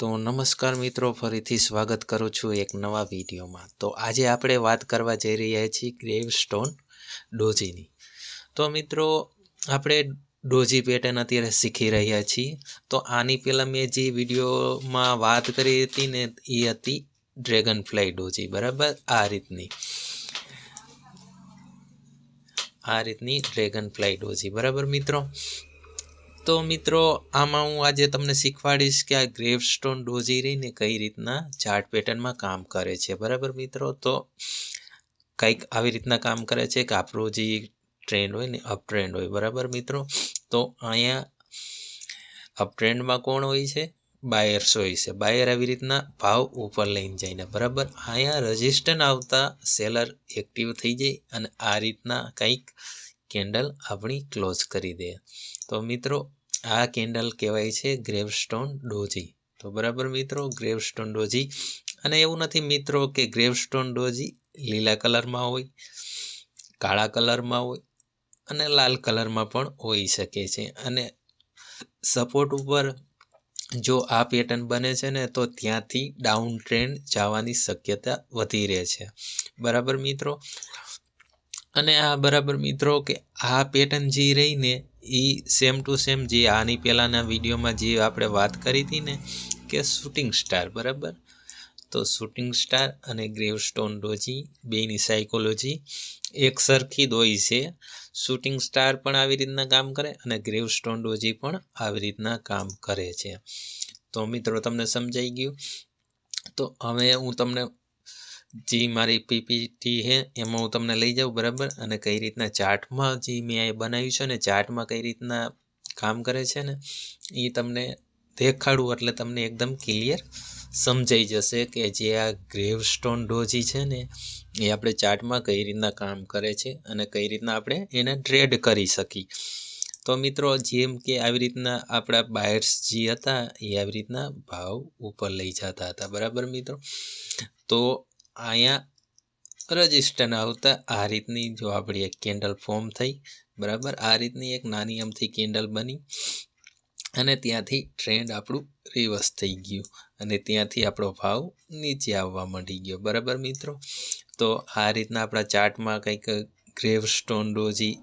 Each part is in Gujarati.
તો નમસ્કાર મિત્રો, ફરીથી સ્વાગત કરું છું એક નવા વિડીયોમાં। તો આજે આપણે વાત કરવા જઈ રહ્યા છીએ ગ્રેવસ્ટોન ડોજીની। તો મિત્રો આપણે ડોજી પેટર્ન અત્યારે શીખી રહ્યા છીએ। તો આની પહેલાં મેં જે વિડીયોમાં વાત કરી હતી ને એ હતી ડ્રેગન ફ્લાય ડોજી, બરાબર। આ રીતની ડ્રેગન ફ્લાય ડોજી, બરાબર મિત્રો। તો મિત્રો આમાં હું આજે તમને શીખવાડીશ કે આ ગ્રેવસ્ટોન ડોજી રહીને કઈ રીતના ચાર્ટ પેટર્નમાં કામ કરે છે, બરાબર મિત્રો। તો કંઈક આવી રીતના કામ કરે છે કે આપણો જે ટ્રેન્ડ હોય ને અપ ટ્રેન્ડ હોય, બરાબર મિત્રો। તો અહીંયા અપ ટ્રેન્ડમાં કોણ હોય છે? બાયર્સ હોય છે। બાયર આવી રીતના ભાવ ઉપર લઈને જઈને, બરાબર। અહીંયા રેઝિસ્ટન્સ આવતા સેલર એક્ટિવ થઈ જાય અને આ રીતના કંઈક કેન્ડલ આપણી ક્લોઝ કરી દે। તો મિત્રો આ કેન્ડલ કહેવાય છે ગ્રેવસ્ટોન ડોજી। તો બરાબર મિત્રો, ગ્રેવસ્ટોન ડોજી। અને એવું નથી મિત્રો કે ગ્રેવસ્ટોન ડોજી લીલા કલરમાં હોય, કાળા કલરમાં હોય અને લાલ કલરમાં પણ હોઈ શકે છે। અને સપોર્ટ ઉપર જો આ પેટર્ન બને છે ને તો ત્યાંથી ડાઉન ટ્રેન્ડ જવાની શક્યતા વધી રહે છે, બરાબર મિત્રો। અને આ બરાબર મિત્રો કે આ પેટર્ન જે રહીને એ સેમ ટુ સેમ જે આની પહેલાંના વિડીયોમાં જે આપણે વાત કરી હતી ને કે શૂટિંગ સ્ટાર, બરાબર। તો શૂટિંગ સ્ટાર અને ગ્રેવસ્ટોન ડોજી બેની સાયકોલોજી એક સરખી જ હોય છે। શૂટિંગ સ્ટાર પણ આવી રીતના કામ કરે અને ગ્રેવસ્ટોન ડોજી પણ આવી રીતના કામ કરે છે। તો મિત્રો તમને સમજાઈ ગયું। તો હવે હું તમને જે મારી પીપીટી છે એમાં હું તમને લઈ જાઉં, બરાબર। અને કઈ રીતના ચાર્ટમાં જે મેં આ બનાવ્યું છે ને ચાર્ટમાં કઈ રીતના કામ કરે છે ને એ તમને દેખાડું એટલે તમને એકદમ ક્લિયર સમજાઈ જશે કે જે આ ગ્રેવસ્ટોન ડોજી છે ને એ આપણે ચાર્ટમાં કઈ રીતના કામ કરે છે અને કઈ રીતના આપણે એને ટ્રેડ કરી શકીએ। તો મિત્રો જેમ કે આવી રીતના આપણા બાયર્સ જે હતા એ આવી રીતના ભાવ ઉપર લઈ જતા હતા, બરાબર મિત્રો। તો અહીંયા રજિસ્ટન્સ આવતા આ રીતની જો આપણી એક કેન્ડલ ફોર્મ થઈ, બરાબર। આ રીતની એક નાની અમથી કેન્ડલ બની અને ત્યાંથી ટ્રેન્ડ આપણું રિવર્સ થઈ ગયું અને ત્યાંથી આપણો ભાવ નીચે આવવા માંડી ગયો, બરાબર મિત્રો। તો આ રીતના આપણા ચાર્ટમાં કંઈક ગ્રેવસ્ટોન ડોજી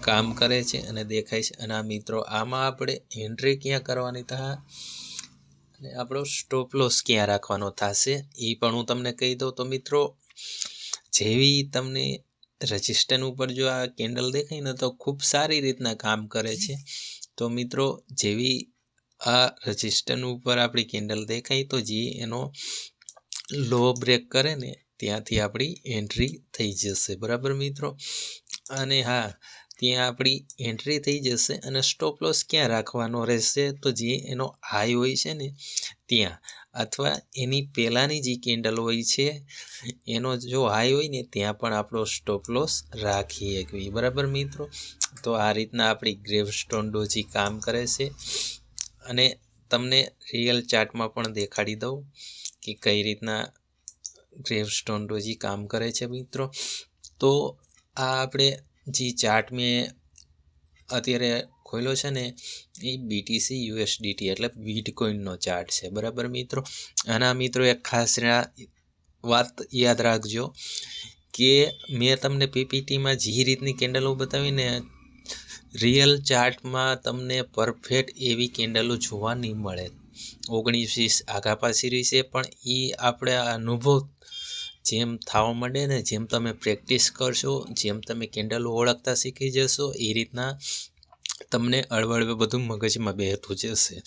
કામ કરે છે અને દેખાય છે। અને આ મિત્રો આમાં આપણે એન્ટ્રી ક્યાં કરવાની થાય અને આપણો સ્ટોપ લોસ ક્યાં રાખવાનો થશે એ પણ હું તમને કહી દઉં। તો મિત્રો જેવી તમને રેઝિસ્ટન્સ ઉપર જો આ કેન્ડલ દેખાય ને તો ખૂબ સારી રીતના કામ કરે છે। તો મિત્રો જેવી આ રેઝિસ્ટન્સ ઉપર આપણી કેન્ડલ દેખાય તો જે એનો લો બ્રેક કરે ને ત્યાંથી આપણી એન્ટ્રી થઈ જશે, બરાબર મિત્રો। અને હા, ત્યાં આપણી એન્ટ્રી થઈ જશે અને સ્ટોપ લોસ ક્યાં રાખવાનો રહેશે તો જે એનો હાઈ હોય છે ને ત્યાં અથવા એની પહેલાંની જે કેન્ડલ હોય છે એનો જો હાઈ હોય ને ત્યાં પણ આપણો સ્ટોપ લોસ રાખીએ, બરાબર મિત્રો। તો આ રીતના આપણી ગ્રેવસ્ટોન ડોજી કામ કરે છે અને તમને રિયલ ચાર્ટમાં પણ દેખાડી દઉં કે કઈ રીતના ગ્રેવસ્ટોન ડોજી કામ કરે છે મિત્રો। તો આ આપણે જે ચાર્ટ મેં અત્યારે ખોલ્યો છે ને એ બીટીસી યુએસડીટી એટલે બીટકોઇનનો ચાર્ટ છે, બરાબર મિત્રો। આના મિત્રો એક ખાસ વાત યાદ રાખજો કે મેં તમને પીપીટીમાં જે રીતની કેન્ડલો બતાવીને રિયલ ચાર્ટમાં તમને પરફેક્ટ એવી કેન્ડલો જોવા નહીં મળે। 19-20 આગા પાછી રહી છે પણ એ આપણે અનુભવ જેમ થવા માંડે ને જેમ તમે પ્રેક્ટિસ કરશો, જેમ તમે કેન્ડલો ઓળખતા શીખી જશો એ રીતના તમને અળવળવે બધું મગજમાં બેસતું જશે,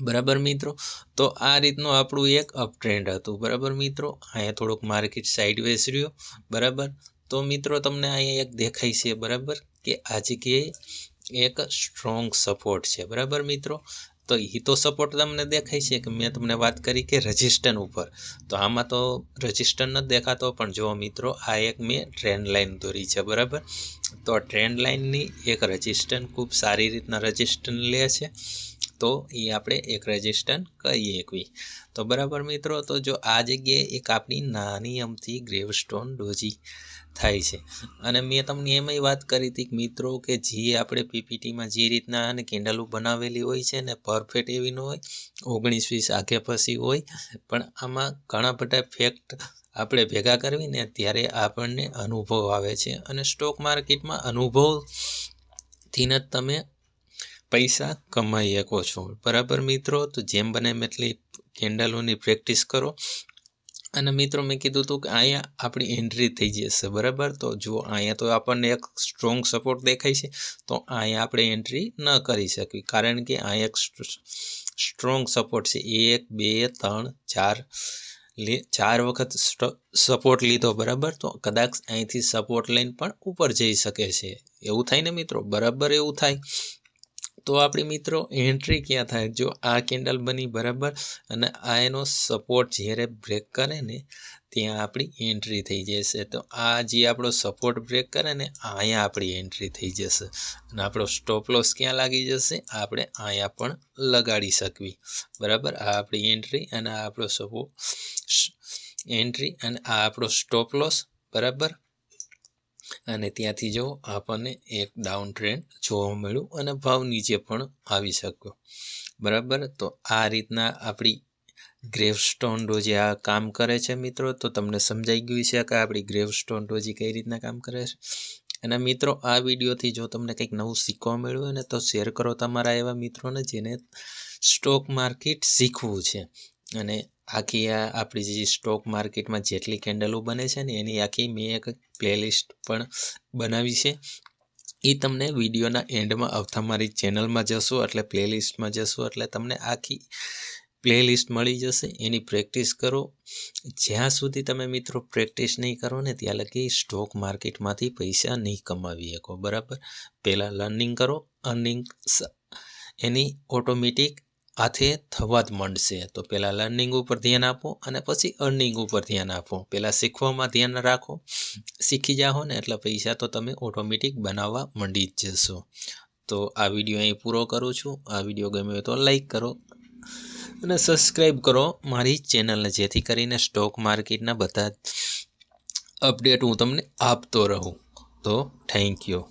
બરાબર મિત્રો। તો આ રીતનું આપણું એક અપ ટ્રેન્ડ હતું, બરાબર મિત્રો। અહીંયા થોડુંક માર્કેટ સાઇડવેઝ રહ્યું, બરાબર। તો મિત્રો તમને અહીંયા એક દેખાય છે, બરાબર, કે આ જગ્યાએ એક સ્ટ્રોંગ સપોર્ટ છે, બરાબર મિત્રો। તો એ તો સપોર્ટ તમને દેખાય છે કે મેં તમને વાત કરી કે રેઝિસ્ટન્સ ઉપર, તો આમાં તો રેઝિસ્ટન્સ નથી દેખાતો પણ જો મિત્રો આ એક મેં ટ્રેન્ડ લાઇન દોરી છે, બરાબર। તો ટ્રેન્ડ લાઇનની એક રેઝિસ્ટન્સ ખૂબ સારી રીતના રેઝિસ્ટન્સ લે છે તો એ આપણે એક રેઝિસ્ટન્સ કહી શકવી. તો બરાબર મિત્રો, તો જો આ જગ્યાએ એક આપણી નાની અમથી ગ્રેવસ્ટોન ડોજી થાય છે. અને મેં તમને એમાંય વાત કરી હતી મિત્રો કે જે આપણે પીપીટીમાં જે રીતના અને કેન્ડલો બનાવેલી હોય છે ને પરફેક્ટ એવી ન હોય, 19-20 આગે પછી હોય, પણ આમાં ઘણા બધા ફેક્ટ આપણે ભેગા કરવી ને ત્યારે આપણને અનુભવ આવે છે. અને સ્ટોક માર્કેટમાં અનુભવથી જ તમે પૈસા કમાઈ શકો છો. બરાબર મિત્રો, તો જેમ બને એટલી કેન્ડલોની પ્રેક્ટિસ કરો. અને મિત્રો મેં કીધું હતું કે અહીંયા આપણી એન્ટ્રી થઈ જશે. બરાબર, તો જુઓ અહીંયા તો આપણને એક સ્ટ્રોંગ સપોર્ટ દેખાય છે, તો અહીંયા આપણે એન્ટ્રી ન કરી શકીએ, કારણ કે અહીંયા એક સ્ટ્રોંગ સપોર્ટ છે. 1 2 3 4 વખત સપોર્ટ લીધો. બરાબર, તો કદાચ અહીંથી સપોર્ટ લઈને પણ ઉપર જઈ શકે છે. એવું થાય ને મિત્રો, બરાબર એવું થાય. તો આપણી મિત્રો એન્ટ્રી ક્યાં થાય? જો આ કેન્ડલ બની, બરાબર, અને આ એનો સપોર્ટ જ્યારે બ્રેક કરે ને ત્યાં આપણી એન્ટ્રી થઈ જશે. તો આ જે આપણો સપોર્ટ બ્રેક કરે ને અહીંયા આપણી એન્ટ્રી થઈ જશે. અને આપણો સ્ટોપ લોસ ક્યાં લાગી જશે? આપણે અહીંયા પણ લગાડી શકવી. બરાબર, આ આપણી એન્ટ્રી અને આ આપણો એન્ટ્રી અને આ આપણો સ્ટોપ લોસ. બરાબર, અને ત્યાંથી જો આપણને એક ડાઉન ટ્રેન્ડ જોવા મળ્યું અને ભાવ નીચે પણ આવી શક્યો. બરાબર, તો આ રીતના આપણી ગ્રેવસ્ટોન ડોજી આ કામ કરે છે મિત્રો. તો તમને સમજાઈ ગયું છે કે આપણી ગ્રેવસ્ટોન ડોજી કઈ રીતના કામ કરે છે. અને મિત્રો આ વિડીયોથી જો તમને કંઈક નવું શીખવા મળ્યું હોય ને તો શેર કરો તમારા એવા મિત્રોને જેને સ્ટોક માર્કેટ શીખવું છે. અને આખી આ આપણી જે સ્ટોક માર્કેટમાં જેટલી કેન્ડલો બને છે ને એની આખી મેં એક પ્લેલિસ્ટ પણ બનાવી છે. એ તમને વિડીયોના એન્ડમાં આવતા મારી ચેનલમાં જશો એટલે પ્લેલિસ્ટમાં જશો એટલે તમને આખી પ્લેલિસ્ટ મળી જશે. એની પ્રેક્ટિસ કરો. જ્યાં સુધી તમે મિત્રો પ્રેક્ટિસ નહીં કરો ને ત્યાં લગી સ્ટોક માર્કેટમાંથી પૈસા નહીં કમાવી શકો. બરાબર, પહેલાં લર્નિંગ કરો, અર્નિંગ એની ઓટોમેટિક હાથે થવા જ માંડશે. તો પહેલાં લર્નિંગ ઉપર ધ્યાન આપો અને પછી અર્નિંગ ઉપર ધ્યાન આપો. પહેલાં શીખવામાં ધ્યાન રાખો. શીખી જાઓ ને એટલે પૈસા તો તમે ઓટોમેટિક બનાવવા માંડી જ જશો. તો આ વિડીયો અહીં પૂરો કરું છું. આ વિડીયો ગમ્યો તો લાઈક કરો અને સબસ્ક્રાઈબ કરો મારી ચેનલને, જેથી કરીને સ્ટોક માર્કેટના બધા અપડેટ હું તમને આપતો રહું. તો થેન્ક યુ.